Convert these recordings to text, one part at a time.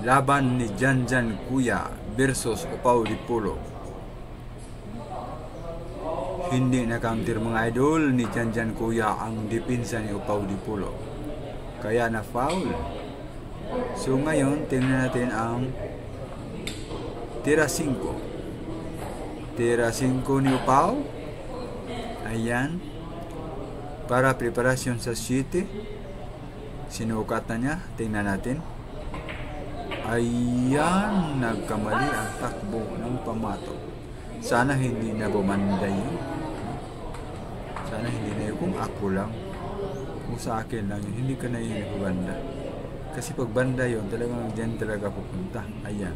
Laban ni Janjan Kuya versus Upaw Dipolo. Hindi na-counter mga idol ni Janjan Kuya ang depensa ni Upaw Dipolo. Kaya na foul. So ngayon, tingnan natin ang tira 5. Tira 5 ni Upaw. Ayan. Para preparasyon sa 7. Sinukat na niya. Tingnan natin. Ayan. Nagkamali ang takbo ng pamato. Sana hindi na bumanda yun. Sana hindi na yun. Kung ako lang. Kung sa akin lang yun. Hindi ka na yun banda. Kasi pag banda yun, talagang dyan talaga pupunta. Ayan.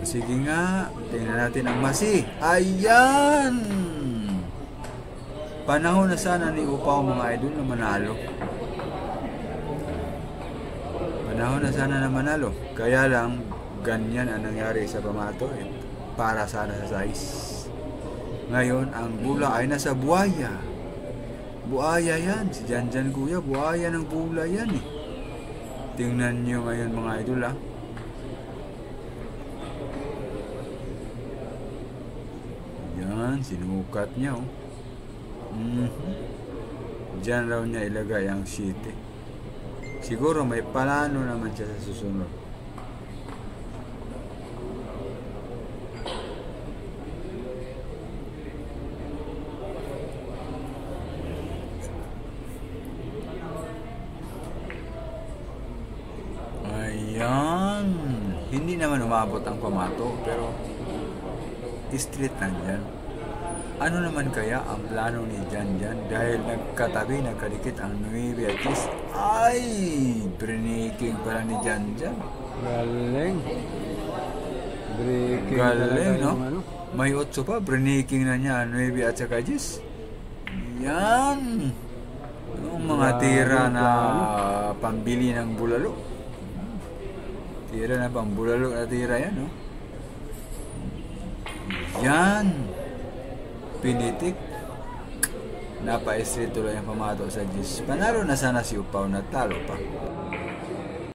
Sige nga. Tingnan natin ang masi. Ayan. Panahon na sana ni Upaw mga idol na manalo. Panahon na sana na manalo. Kaya lang, ganyan ang nangyari sa pamato. Para sana sa size. Ngayon, ang bula ay nasa buhaya. Buhaya yan. Si Janjan Kuya, buhaya ng bula yan eh. Tingnan nyo ngayon mga idol ah. Yan, sinukat niya oh. Diyan raw niya ilagay ang city. Siguro may plano naman siya sa susunod. Ayan. Hindi naman umabot ang pamato pero street lang yan. Ano naman kaya ang plano ni Janjan dahil nagkatabi, nagkadikit ang 9 at 10? Ay! Breaking pala ni Janjan. Galing. Breaking. Galing, no? Ano? May 8 pa, breaking na niya 9 at saka 10. Yan! Yung mga tira na pambili ng bulalo. Tira na pang bulalo na tira yan, no? Yan! Pinitik. Napa-street tuloy ang pamato sa 10. Panalo na sana si Upaw, natalo pa.